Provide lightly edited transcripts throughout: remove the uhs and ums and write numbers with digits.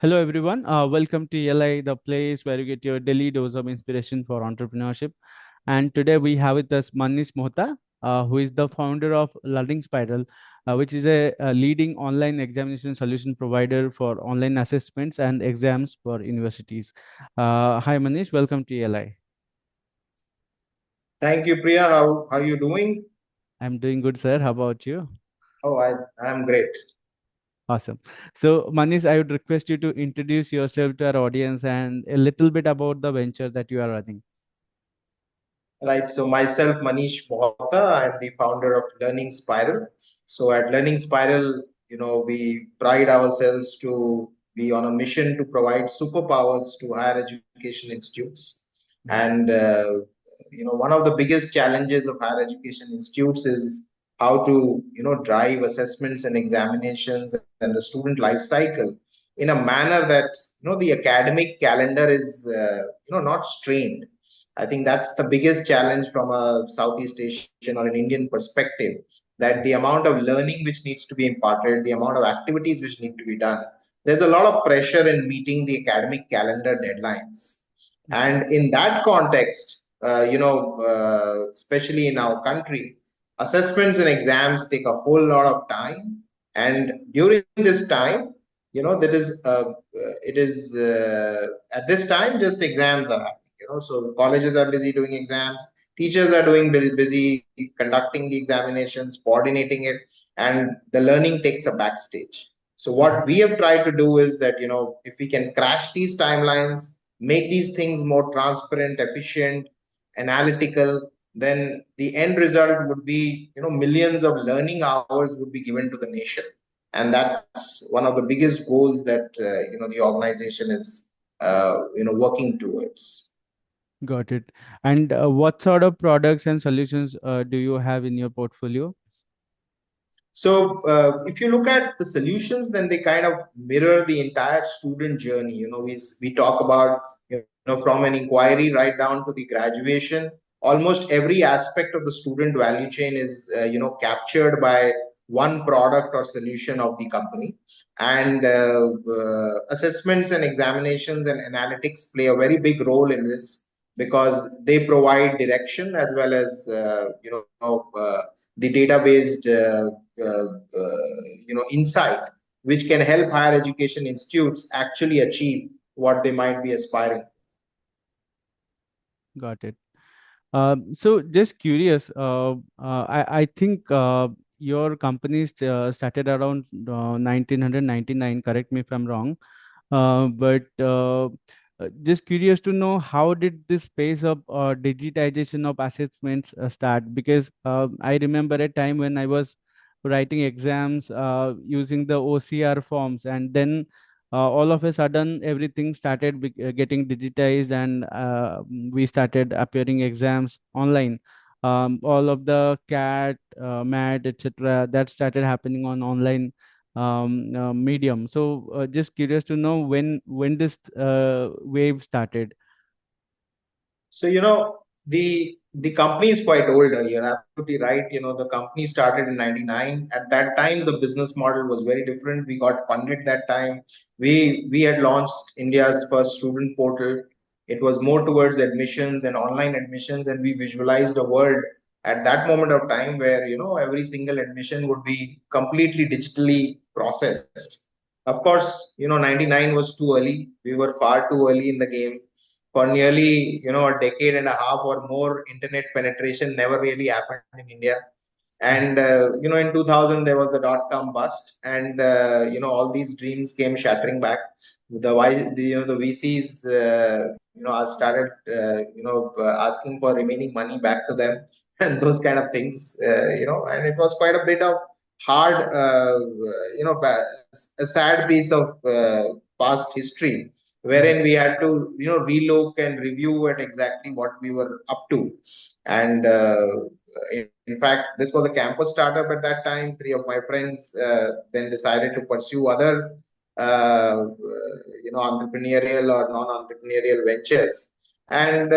Hello, everyone. Welcome to ELI, the place where you get your daily dose of inspiration for entrepreneurship. And today we have with us Manish Mohta, who is the founder of Learning Spiral, which is a leading online examination solution provider for online assessments and exams for universities. Hi, Manish. Welcome to ELI. Thank you, Priya. How you doing? I'm doing good, sir. How about you? Oh, I'm great. Awesome. So, Manish, I would request you to introduce yourself to our audience and a little bit about the venture that you are running. Right. So myself, Manish Mohta, I'm the founder of Learning Spiral. So at Learning Spiral, we pride ourselves to be on a mission to provide superpowers to higher education institutes. And one of the biggest challenges of higher education institutes is how to, drive assessments and examinations and the student life cycle in a manner that, the academic calendar is, not strained. I think that's the biggest challenge from a Southeast Asian or an Indian perspective, that the amount of learning which needs to be imparted, the amount of activities which need to be done, there's a lot of pressure in meeting the academic calendar deadlines. And in that context, especially in our country, assessments and exams take a whole lot of time. And during this time, that is, it is at this time, just exams are happening. So colleges are busy doing exams, teachers are doing busy conducting the examinations, coordinating it, and the learning takes a backstage. So what we have tried to do is that, if we can crash these timelines, make these things more transparent, efficient, analytical, then the end result would be, millions of learning hours would be given to the nation. And that's one of the biggest goals that, the organization is, working towards. Got it. And what sort of products and solutions do you have in your portfolio? So if you look at the solutions, then they kind of mirror the entire student journey. We talk about, from an inquiry right down to the graduation. Almost every aspect of the student value chain is, captured by one product or solution of the company. And assessments and examinations and analytics play a very big role in this, because they provide direction as well as, the data-based insight, which can help higher education institutes actually achieve what they might be aspiring. Got it. So just curious, I think your company started around 1999. Correct me if I'm wrong. But just curious to know, how did this pace of digitization of assessments start? Because I remember a time when I was writing exams using the OCR forms, and then all of a sudden everything started getting digitized, and we started appearing exams online. All of the cat, mat, etc., that started happening on online medium. So just curious to know when this wave started. So, the company is quite older. You're absolutely right. The company started in 99. At that time, the business model was very different. We got funded that time. We had launched India's first student portal. It was more towards admissions and online admissions, and we visualized a world at that moment of time where, every single admission would be completely digitally processed. Of course, 99 was too early. We were far too early in the game. For nearly, a decade and a half or more, internet penetration never really happened in India. Mhm. And in 2000 there was the dot-com bust, and all these dreams came shattering back. The VCs started asking for remaining money back to them and those kind of things. And it was quite a bit of hard, a sad piece of past history, Mhm. wherein we had to, relook and review at exactly what we were up to. And in fact, this was a campus startup at that time. Three of my friends then decided to pursue other, entrepreneurial or non-entrepreneurial ventures. And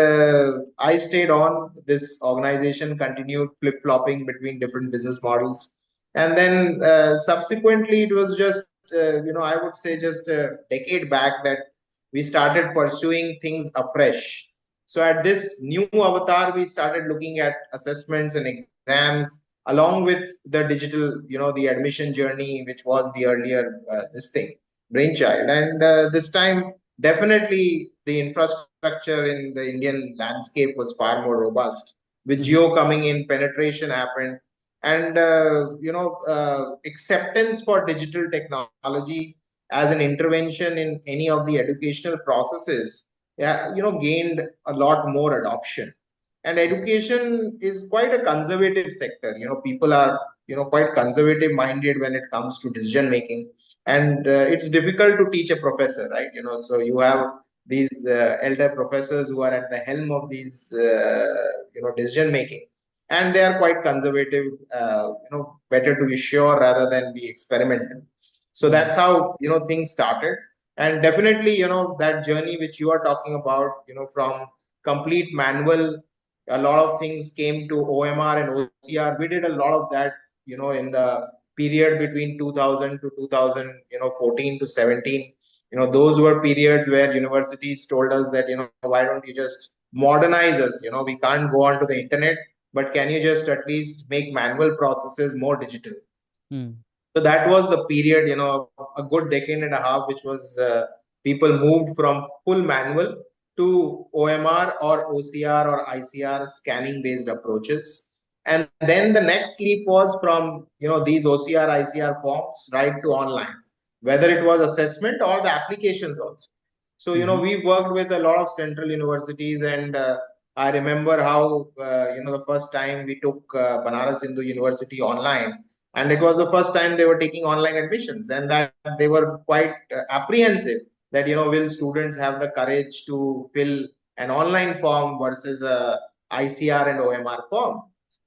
I stayed on. This organization continued flip-flopping between different business models. And then subsequently, it was just I would say just a decade back that we started pursuing things afresh. So at this new avatar, we started looking at assessments and exams along with the digital, the admission journey, which was the earlier this thing brainchild. And this time, definitely the infrastructure in the Indian landscape was far more robust. With Mm-hmm. Geo coming in, penetration happened, and acceptance for digital technology as an intervention in any of the educational processes, yeah, gained a lot more adoption. And education is quite a conservative sector. People are quite conservative minded when it comes to decision making, and it's difficult to teach a professor, right? So you have these elder professors who are at the helm of these decision making, and they are quite conservative. Better to be sure rather than be experimental. So Mm-hmm. that's how things started. And definitely, that journey which you are talking about, from complete manual, a lot of things came to OMR and OCR. We did a lot of that, in the period between 2000 to 2000, 14 to 17. Those were periods where universities told us that, why don't you just modernize us? We can't go onto the internet, but can you just at least make manual processes more digital? Mm-hmm. So that was the period, a good decade and a half, which was people moved from full manual to OMR or OCR or ICR scanning based approaches. And then the next leap was from, these OCR, ICR forms right to online, whether it was assessment or the applications also. So, Mm-hmm. we worked with a lot of central universities, and I remember how, the first time we took Banaras Hindu University online, and it was the first time they were taking online admissions, and that they were quite apprehensive that will students have the courage to fill an online form versus a ICR and OMR form.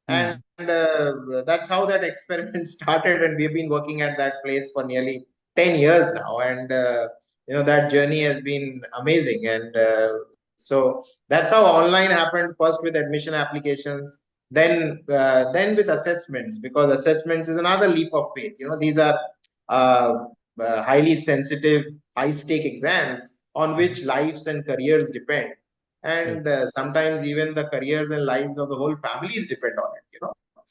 And that's how that experiment started, and we've been working at that place for nearly 10 years now. And that journey has been amazing. And so that's how online happened, first with admission applications, then with assessments, because assessments is another leap of faith. These are uh, highly sensitive, high stake exams on Mm-hmm. which lives and careers depend, Right. and sometimes even the careers and lives of the whole families depend on it.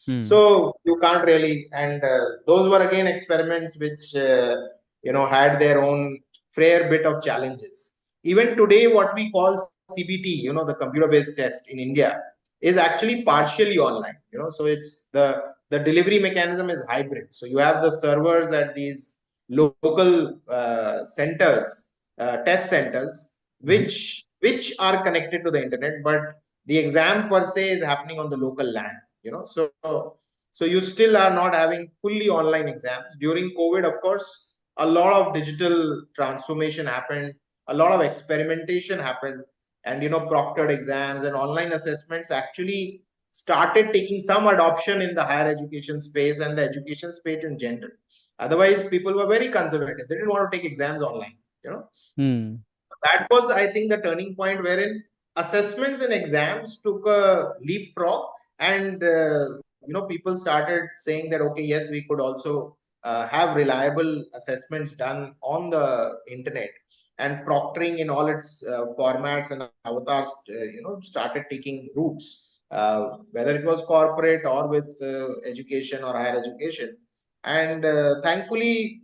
Mm-hmm. So you can't really. And those were again experiments which had their own fair bit of challenges. Even today, what we call CBT, the computer-based test in India, is actually partially online. So it's the delivery mechanism is hybrid. So you have the servers at these local centers, test centers, Mm-hmm. which are connected to the internet, but the exam per se is happening on the local land. So you still are not having fully online exams. During COVID, of course, a lot of digital transformation happened, a lot of experimentation happened, and proctored exams and online assessments actually started taking some adoption in the higher education space and the education space in general. Otherwise, people were very conservative. They didn't want to take exams online. You know, Mm-hmm. that was, I think, the turning point wherein assessments and exams took a leapfrog, and people started saying that, okay, yes, we could also have reliable assessments done on the internet, and proctoring in all its formats and avatars started taking roots, whether it was corporate or with education or higher education. And thankfully,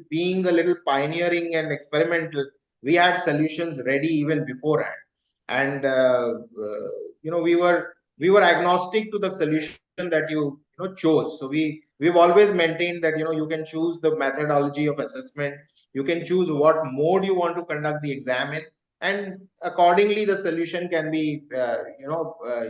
being a little pioneering and experimental, we had solutions ready even beforehand. And we were agnostic to the solution that you chose. So we've always maintained that you can choose the methodology of assessment, you can choose what mode you want to conduct the exam in, and accordingly the solution can be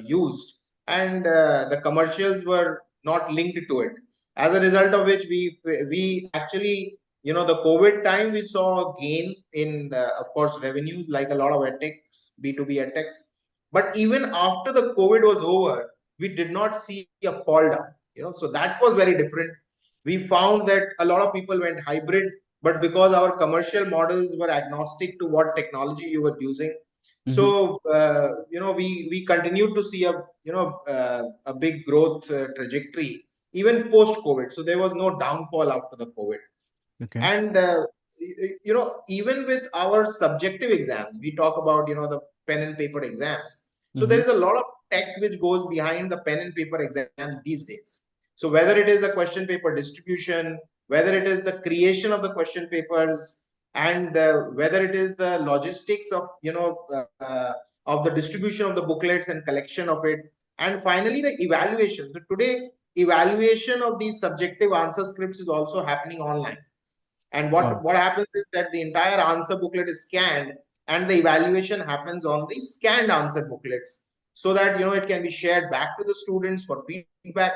used. And the commercials were not linked to it, as a result of which we actually, the COVID time, we saw a gain in, of course, revenues, like a lot of edtechs, B2B edtechs. But even after the COVID was over, we did not see a fall down. So that was very different. We found that a lot of people went hybrid, but because our commercial models were agnostic to what technology you were using, Mm-hmm. so we continued to see a big growth trajectory even post COVID. So there was no downfall after the COVID. Okay. And even with our subjective exams, we talk about the pen and paper exams. So there Mm-hmm. is a lot of tech which goes behind the pen and paper exams these days. So whether it is a question paper distribution, whether it is the creation of the question papers, and whether it is the logistics of of the distribution of the booklets and collection of it, and finally the evaluation. So today evaluation of these subjective answer scripts is also happening online. And Wow. what happens is that the entire answer booklet is scanned, and the evaluation happens on the scanned answer booklets, so that it can be shared back to the students for feedback.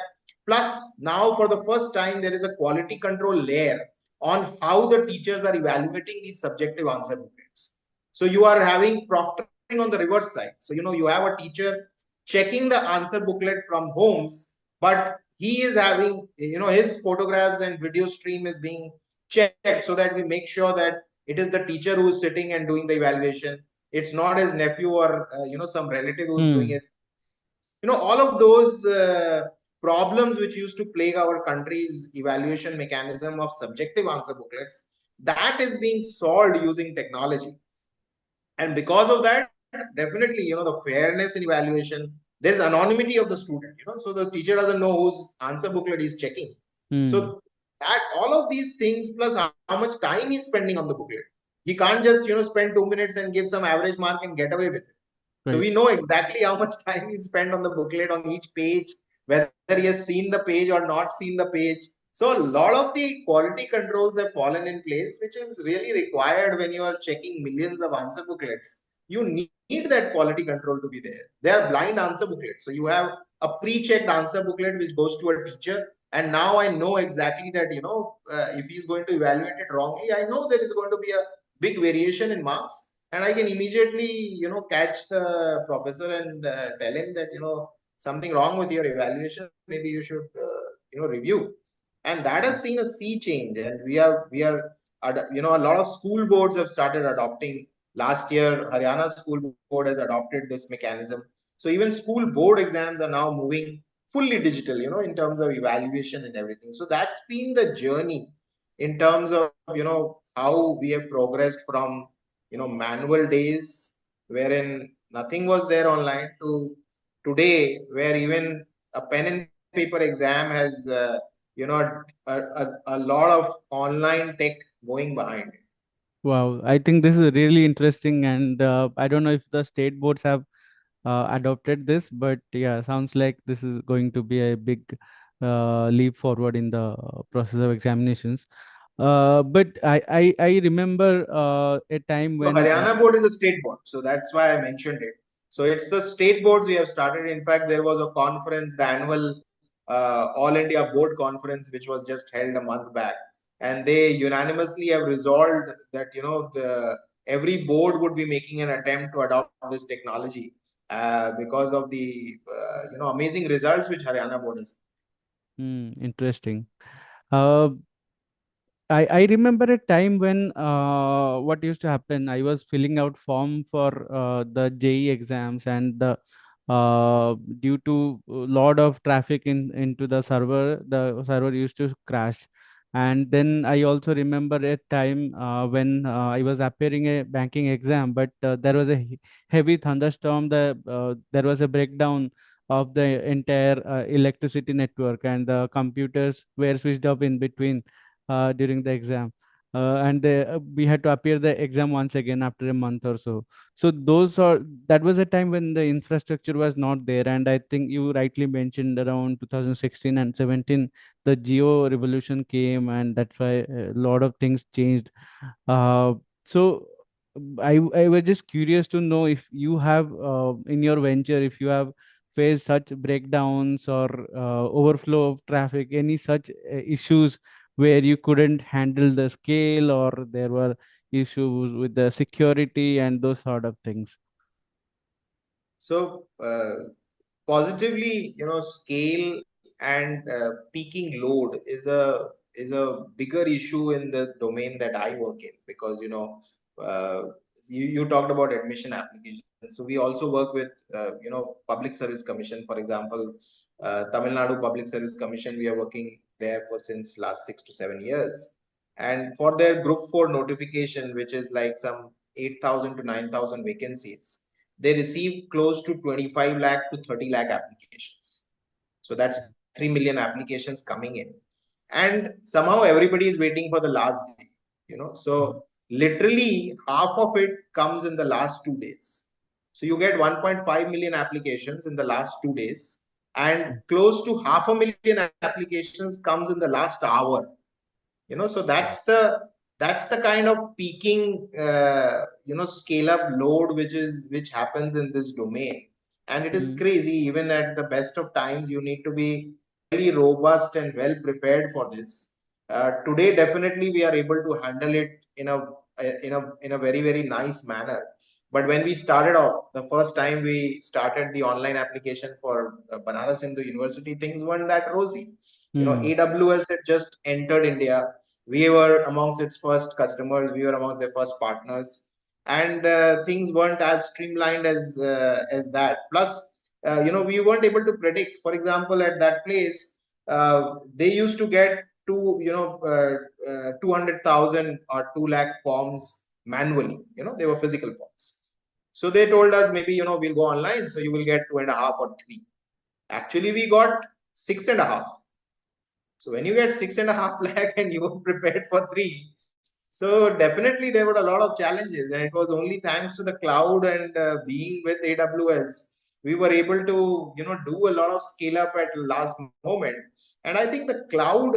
Plus, now for the first time, there is a quality control layer on how the teachers are evaluating these subjective answer booklets. So you are having proctoring on the reverse side. So you have a teacher checking the answer booklet from homes, but he is having his photographs and video stream is being checked, so that we make sure that it is the teacher who is sitting and doing the evaluation. It's not his nephew or some relative who's doing Hmm. it. All of those problems which used to plague our country's evaluation mechanism of subjective answer booklets, that is being solved using technology. And because of that, definitely, the fairness in evaluation, there's anonymity of the student, so the teacher doesn't know whose answer booklet he's checking. Hmm. So that all of these things, plus how much time he's spending on the booklet, he can't just spend 2 minutes and give some average mark and get away with it. So Right. we know exactly how much time he spent on the booklet, on each page, whether he has seen the page or not seen the page. So a lot of the quality controls have fallen in place, which is really required when you are checking millions of answer booklets. You need that quality control to be there. They are blind answer booklets. So you have a pre-checked answer booklet which goes to a teacher, and now I know exactly that if he's going to evaluate it wrongly, I know there is going to be a big variation in marks, and I can immediately catch the professor and tell him that something wrong with your evaluation. Maybe you should review. And that has seen a sea change, and we are a lot of school boards have started adopting. Last year, Haryana school board has adopted this mechanism. So even school board exams are now moving fully digital, in terms of evaluation and everything. So that's been the journey in terms of how we have progressed from manual days wherein nothing was there online, to today where even a pen and paper exam has a lot of online tech going behind it. Wow. I think this is really interesting, and I don't know if the state boards have adopted this, but yeah, sounds like this is going to be a big leap forward in the process of examinations. But I remember a time So when Haryana board is a state board, so that's why I mentioned it. So it's the state boards we have started. In fact, there was a conference, the annual All India Board Conference, which was just held a month back, and they unanimously have resolved that every board would be making an attempt to adopt this technology because of the amazing results which Haryana board has. interesting. Uh, I remember a time when what used to happen. I was filling out form for the JE exams, and due to a lot of traffic into the server used to crash. And then I also remember a time when I was appearing a banking exam, but there was a heavy thunderstorm. There was a breakdown of the entire electricity network, and the computers were switched off in between during the exam. We had to appear the exam once again after a month or so. So that was a time when the infrastructure was not there, and I think you rightly mentioned around 2016 and 17 the geo revolution came, and that's why a lot of things changed. So I was just curious to know if you have in your venture, if you have faced such breakdowns or overflow of traffic, any such issues where you couldn't handle the scale, or there were issues with the security and those sort of things. So positively, scale and peaking load is a bigger issue in the domain that I work in, because uh, you talked about admission applications. So we also work with Public Service Commission, for example, Tamil Nadu Public Service Commission. We are working there for since last 6 to 7 years. And for their group 4 notification, which is like some 8,000 to 9,000 vacancies, they receive close to 25 lakh to 30 lakh applications. So that's 3 million applications coming in. And somehow everybody is waiting for the last day, So literally half of it comes in the last 2 days. So you get 1.5 million applications in the last 2 days, and close to half a million applications comes in the last hour. So that's the kind of peaking scale up load which happens in this domain. And it is Mm, crazy. Even at the best of times, you need to be really robust and well prepared for this. Today definitely we are able to handle it in a very very nice manner. But when we started off, the first time we started the online application for Banaras Hindu University, things weren't that rosy. mm, AWS had just entered India. We were amongst its first customers. We were amongst their first partners, and things weren't as streamlined as that. Plus, we weren't able to predict. For example, at that place, they used to get 200,000 or 2 lakh forms manually. They were physical forms. So they told us, maybe we'll go online, so you will get 2.5 or 3. Actually, we got 6.5. So when you get 6.5 lakh and you were prepared for 3, so definitely there were a lot of challenges, and it was only thanks to the cloud and being with AWS, we were able to do a lot of scale up at last moment. And I think the cloud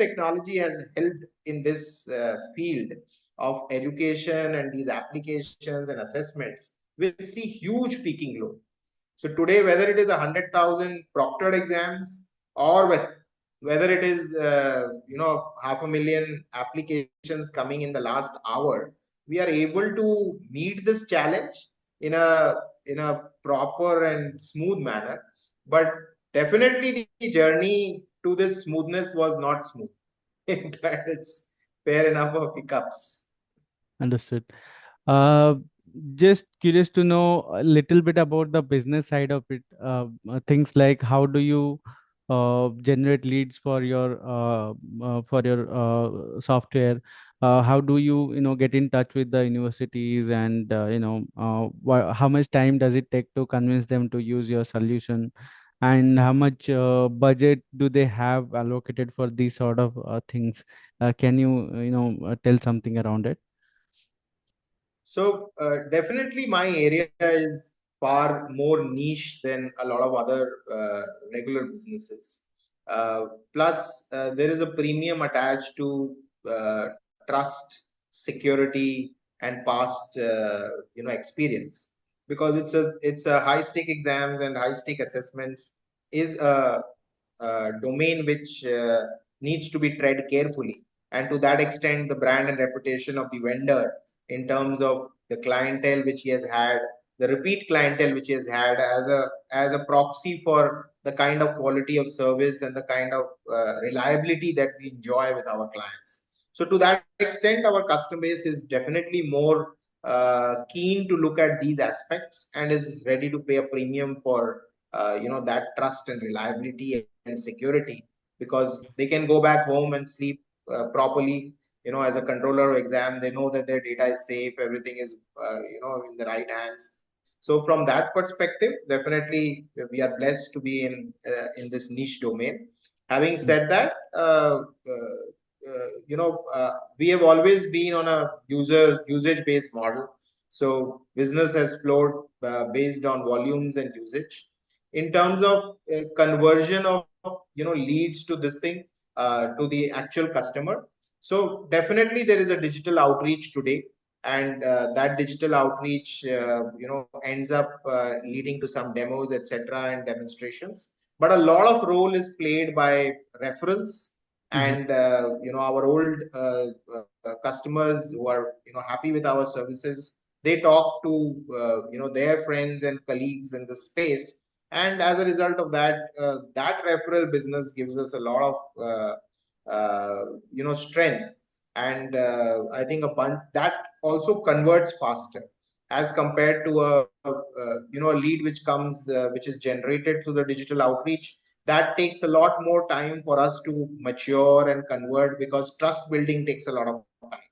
technology has helped in this field of education and these applications and assessments, which see huge peaking load. So today, whether it is 100,000 proctored exams, or whether it is half a million applications coming in the last hour, we are able to meet this challenge in a proper and smooth manner. But definitely the journey to this smoothness was not smooth. It's fair enough of hiccups. understood. Uh, just curious to know a little bit about the business side of it. Things like how do you generate leads for your software? How do you get in touch with the universities, and how much time does it take to convince them to use your solution? And how much budget do they have allocated for these sort of things? Can you tell something around it? So definitely my area is far more niche than a lot of other regular businesses. Uh, Plus, there is a premium attached to trust, security, and past experience, because it's a high stake exams and high stake assessments is a domain which needs to be tread carefully. And to that extent, the brand and reputation of the vendor, in terms of the clientele which he has had, the repeat clientele which he has had, as a proxy for the kind of quality of service and the kind of reliability that we enjoy with our clients. So to that extent, our customer base is definitely more keen to look at these aspects and is ready to pay a premium for that trust and reliability and security, because they can go back home and sleep properly. As a controller of exam, they know that their data is safe, everything is in the right hands. So from that perspective, definitely we are blessed to be in this niche domain. Having said that, we have always been on a usage based model. So business has flowed based on volumes and usage. In terms of conversion of leads to this thing, to the actual customer, so definitely there is a digital outreach today, and that digital outreach ends up leading to some demos, etc., and demonstrations. But a lot of role is played by referrals, Mm-hmm. and our old customers who are happy with our services, they talk to their friends and colleagues in the space, and as a result of that, that referral business gives us a lot of strength. And I think a bunch that also converts faster as compared to a lead which comes which is generated through the digital outreach. that takes a lot more time for us to mature and convert, because trust building takes a lot of time.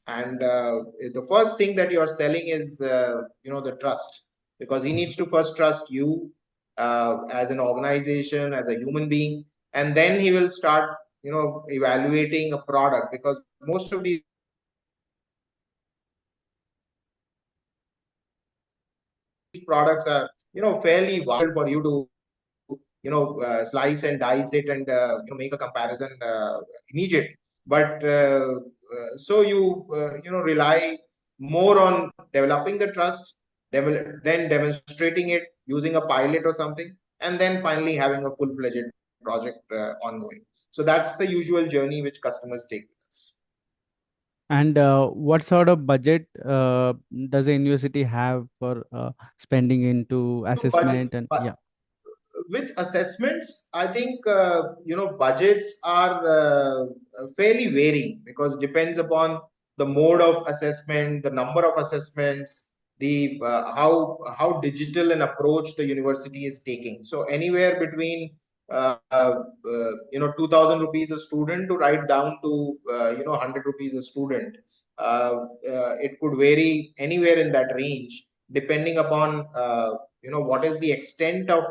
And the first thing that you're selling is the trust, because he needs to first trust you as an organization, as a human being, and then he will start evaluating a product, because most of these products are fairly vast, and very difficult for you to slice and dice it and make a comparison immediately. But so you rely more on developing the trust, then demonstrating it using a pilot or something, and then finally having a full-fledged project ongoing. So that's the usual journey which customers take with us. And what sort of budget does a university have for spending into So budget, assessment? And yeah. with assessments, I think budgets are fairly varying, because depends upon the mode of assessment, the number of assessments, the how digital an approach the university is taking. So anywhere between 2,000 rupees a student to right down to 100 rupees a student. It could vary anywhere in that range, depending upon what is the extent of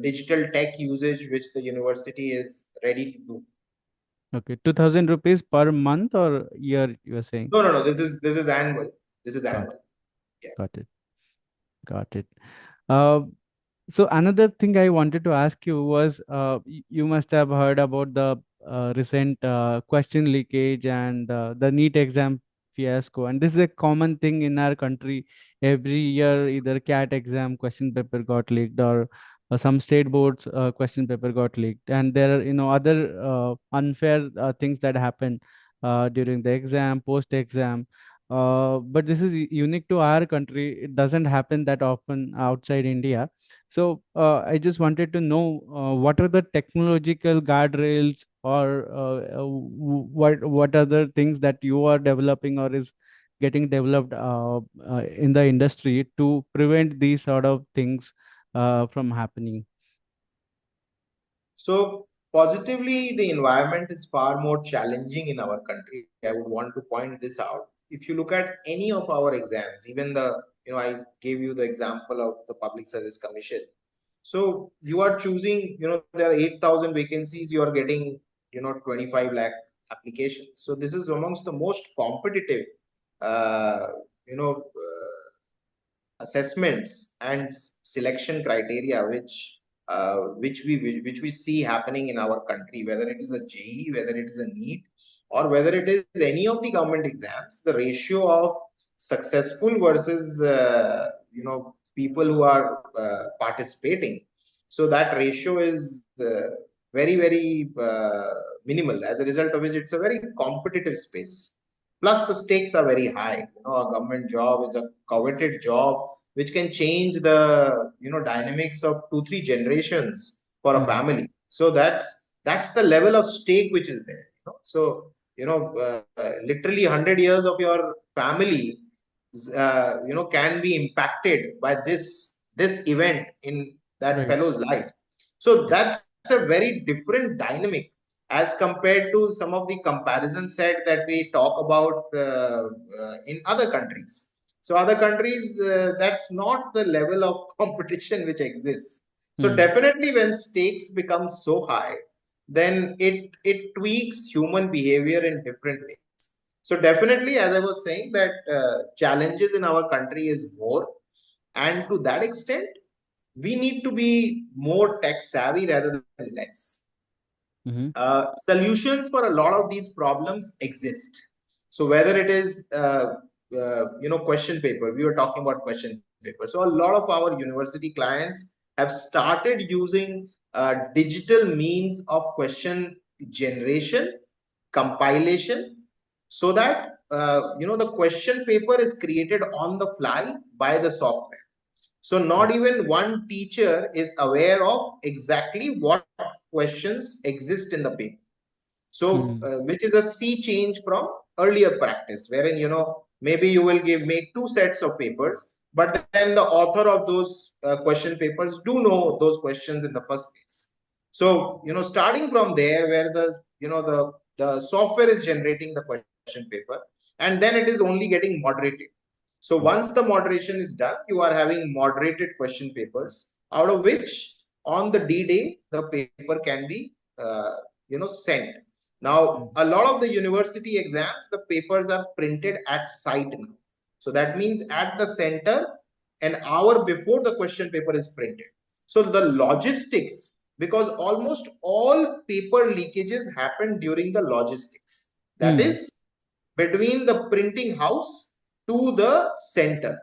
digital tech usage which the university is ready to do. Okay, 2000 rupees per month or year, you are saying? No. This is annual. This is Got it. annual. Yeah. Got it. Got it. Uh, So another thing I wanted to ask you was, you must have heard about the recent question leakage and the NEET exam fiasco. And this is a common thing in our country. Every year, either CAT exam question paper got leaked, or some state boards question paper got leaked. And there are, other unfair things that happen during the exam, post exam. But this is unique to our country. It doesn't happen that often outside India. So I just wanted to know, what are the technological guardrails, or what other things that you are developing or is getting developed in the industry to prevent these sort of things from happening. So positively, the environment is far more challenging in our country. I would want to point this out. If you look at any of our exams, even I gave you the example of the Public Service Commission. So you are choosing, there are 8,000 vacancies, you are getting, 25 lakh applications. So this is amongst the most competitive, uh, assessments and selection criteria which we see happening in our country, whether it is a JE, whether it is a NEET, or whether it is any of the government exams. The ratio of successful versus people who are participating, so that ratio is very minimal, as a result of which it's a very competitive space. Plus, the stakes are very high. A government job is a coveted job which can change the dynamics of 2 3 generations for a Hmm. family. So that's the level of stake which is there. So literally 100 years of your family can be impacted by this event in that Right. fellow's life. So Yeah. that's a very different dynamic as compared to some of the comparison set that we talk about in other countries. So other countries, that's not the level of competition which exists. So Hmm. definitely when stakes become so high, then it tweaks human behavior in different ways. So definitely, as I was saying, that challenges in our country is more, and to that extent, we need to be more tech savvy rather than less. Hmm. Solutions for a lot of these problems exist. So whether it is question paper, we were talking about question paper. So a lot of our university clients have started using digital means of question generation, compilation, so that the question paper is created on the fly by the software. So not even one teacher is aware of exactly what questions exist in the paper. So Hmm. which is a sea change from earlier practice, wherein maybe you will make 2 sets of papers, but then the author of those question papers do know those questions in the first place. So starting from there, where the software is generating the question paper, and then it is only getting moderated. So once the moderation is done, you are having moderated question papers, out of which on the D day the paper can be sent. Now a lot of the university exams, the papers are printed at site now. So that means at the center, an hour before the question paper is printed. So the logistics, because almost all paper leakages happen during the logistics. That Hmm. is between the printing house to the center,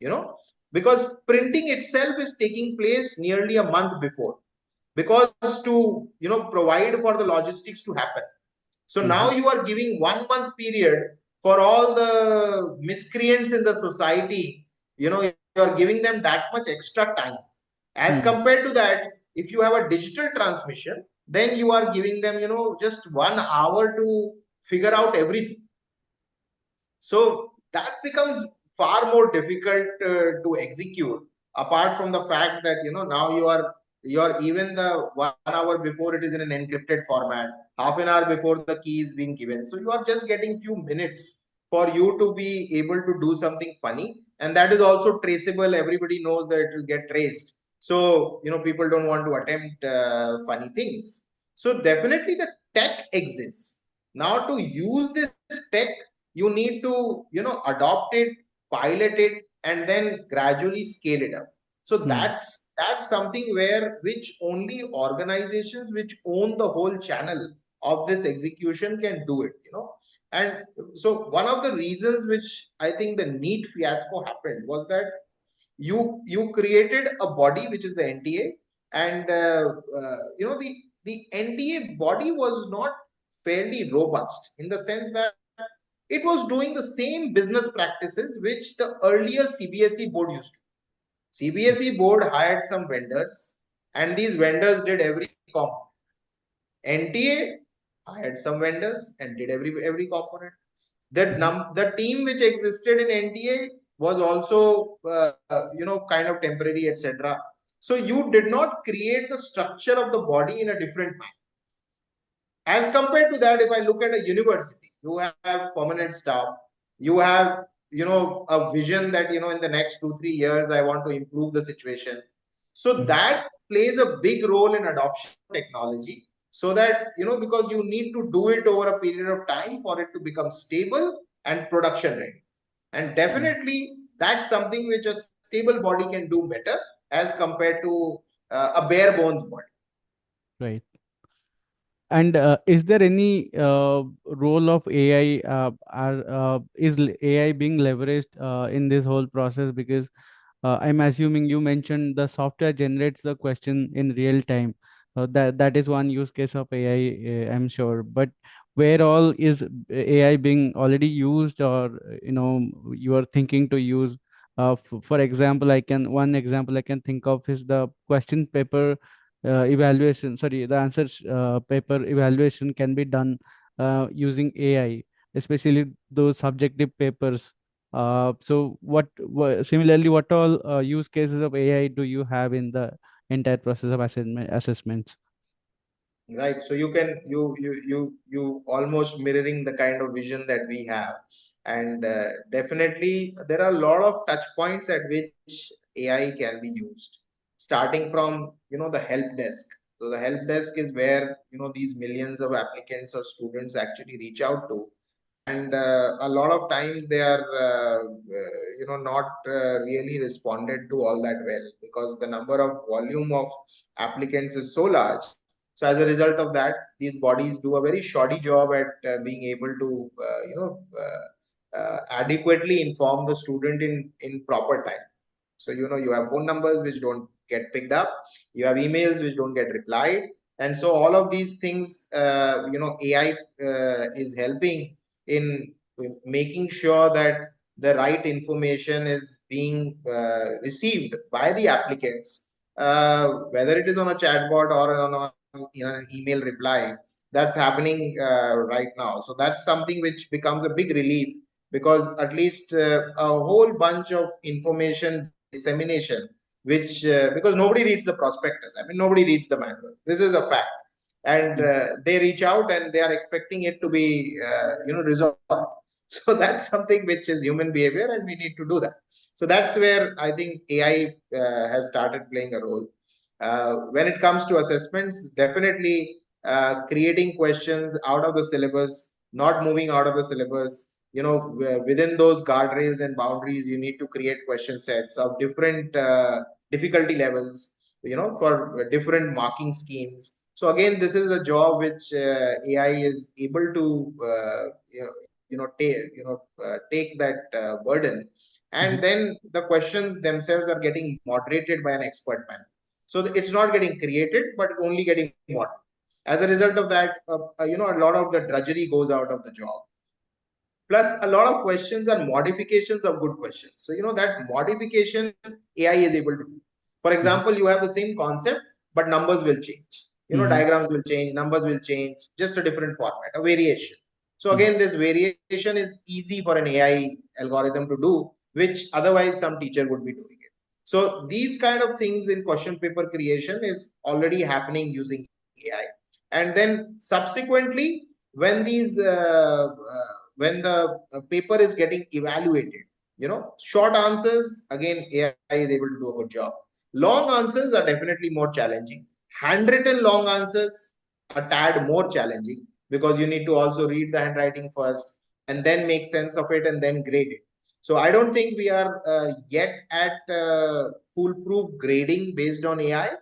you know, because printing itself is taking place nearly a month before, because to provide for the logistics to happen. So now Hmm. you are giving 1 month period for all the miscreants in the society. You are giving them that much extra time. As Hmm. compared to that, if you have a digital transmission, then you are giving them, just 1 hour to figure out everything. So that becomes far more difficult to execute. Apart from the fact that now you are even the 1 hour before it is in an encrypted format, half an hour before the key is being given. So you are just getting few minutes for you to be able to do something funny, and that is also traceable. Everybody knows that it will get traced. So people don't want to attempt funny things. So definitely the tech exists. Now to use this tech, you need to adopt it, pilot it, and then gradually scale it up. So Hmm. that's something where which only organizations which own the whole channel of this execution can do it. And so one of the reasons which I think the neat fiasco happened was that you created a body which is the NTA, and the NTA body was not fairly robust, in the sense that it was doing the same business practices which the earlier CBSE board used to. CBSE board hired some vendors, and these vendors did every component. NTA hired some vendors and did every component. Hmm. The team which existed in NTA was also kind of temporary, etc. So you did not create the structure of the body in a different manner. As compared to that, if I look at a university, you have permanent staff, you have a vision that in the next 2 3 years I want to improve the situation. So Hmm. that plays a big role in adoption of technology, so that because you need to do it over a period of time for it to become stable and production ready. And Hmm. definitely that's something which a stable body can do better as compared to a bare bones body. Right. And is there any role of AI? AI being leveraged in this whole process? Because I'm assuming you mentioned the software generates the question in real time. That is one use case of AI, I'm sure. But where all is AI being already used, or you are thinking to use? For example, one example I can think of is the question paper evaluation. Sorry, the answer paper evaluation can be done using AI, especially those subjective papers. So similarly, what all use cases of AI do you have in the entire process of assessments? Right, so you almost mirroring the kind of vision that we have. And definitely there are a lot of touch points at which AI can be used, starting from the help desk. So the help desk is where these millions of applicants or students actually reach out to, and a lot of times they are not really responded to all that well, because the number of volume of applicants is so large. So as a result of that, these bodies do a very shoddy job at being able to adequately inform the student in proper time. So you have phone numbers which don't get picked up, you have emails which don't get replied, and so all of these things, AI is helping in making sure that the right information is being received by the applicants, whether it is on a chatbot or on an email reply. That's happening right now. So that's something which becomes a big relief because at least a whole bunch of information dissemination, which because nobody reads the prospectus. I mean, nobody reads the manual. This is a fact, and they reach out and they are expecting it to be resolved. So that's something which is human behavior, and we need to do that. So that's where I think AI has started playing a role. When it comes to assessments, definitely creating questions out of the syllabus, not moving out of the syllabus. Within those guardrails and boundaries, you need to create question sets of different difficulty levels, for different marking schemes. So again, this is a job which AI is able to take that burden, and Mhm. then the questions themselves are getting moderated by an expert panel. So it's not getting created, but only getting moderated. As a result of that, a lot of the drudgery goes out of the job. Plus, a lot of questions are modifications of good questions. So, that modification AI is able to do. For Mhm. example, you have the same concept, but numbers will change. Mhm. Diagrams will change, numbers will change, just a different format, a variation. So, Mhm. again, this variation is easy for an AI algorithm to do, which otherwise some teacher would be doing it. So, these kind of things in question paper creation is already happening using AI. And then subsequently, when the paper is getting evaluated, short answers, again AI is able to do a good job. Long answers are definitely more challenging. Handwritten long answers, a tad more challenging, because you need to also read the handwriting first and then make sense of it and then grade it. So I don't think we are yet at foolproof grading based on AI,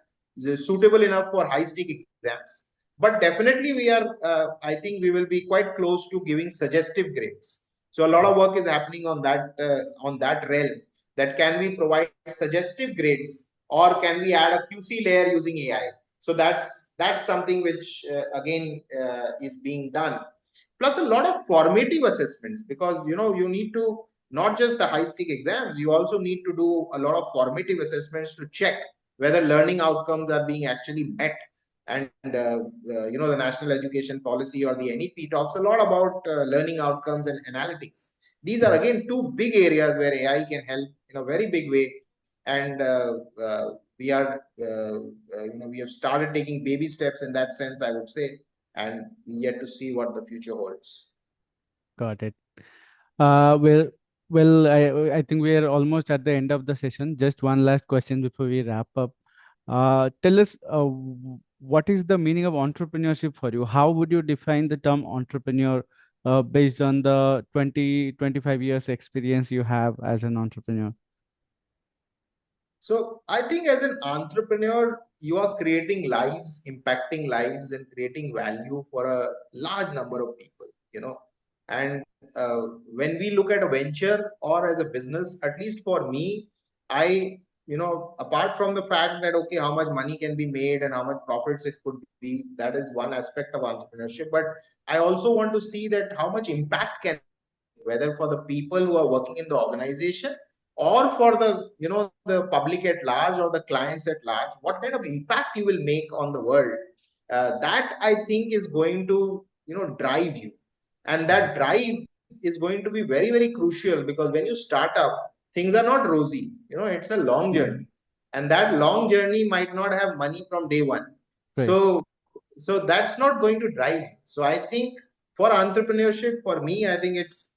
suitable enough for high stake exams. But definitely we are, I think we will be quite close to giving suggestive grades. So a lot of work is happening on that realm, that can we provide suggestive grades, or can we add a QC layer using AI. So that's something which again is being done. Plus a lot of formative assessments, because you need to, not just the high stake exams, you also need to do a lot of formative assessments to check whether learning outcomes are being actually met. And the national education policy, or the NEP, talks a lot about learning outcomes and analytics. These are Mhm. again two big areas where AI can help in a very big way. And we are we have started taking baby steps in that sense, I would say, and yet to see what the future holds. Got it. Well, I think we are almost at the end of the session. Just one last question before we wrap up. Tell us, what is the meaning of entrepreneurship for you? How would you define the term entrepreneur, based on the 20-25 years experience you have as an entrepreneur? So I think as an entrepreneur, you are creating lives, impacting lives, and creating value for a large number of people, And when we look at a venture or as a business, at least for me, apart from the fact that, okay, how much money can be made and how much profits it could be, that is one aspect of entrepreneurship. But I also want to see that how much impact can, whether for the people who are working in the organization, or for the the public at large, or the clients at large, what kind of impact you will make on the world. That I think is going to drive you, and Mhm. that drive is going to be very, very crucial, because when you start up, things are not rosy. It's a long Mhm. journey, and that long journey might not have money from day one. Right. So so that's not going to drive you. So I think for entrepreneurship, for me, I think it's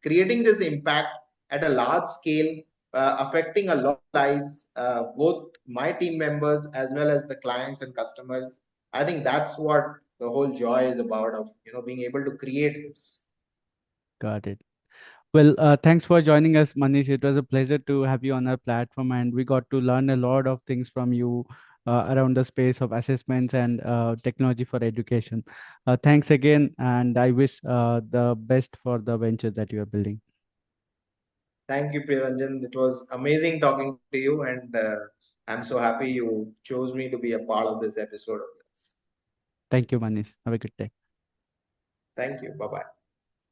creating this impact at a large scale, affecting a lot of lives, both my team members as well as the clients and customers. I think that's what the whole joy is about, of being able to create this. Got it. Well, thanks for joining us, Manish. It was a pleasure to have you on our platform, and we got to learn a lot of things from you around the space of assessments and technology for education. Thanks again, and I wish the best for the venture that you are building. Thank you, Priyaranjan. It was amazing talking to you, and I'm so happy you chose me to be a part of this episode of yours. Thank you, Manish. Have a good day. Thank you. Bye bye.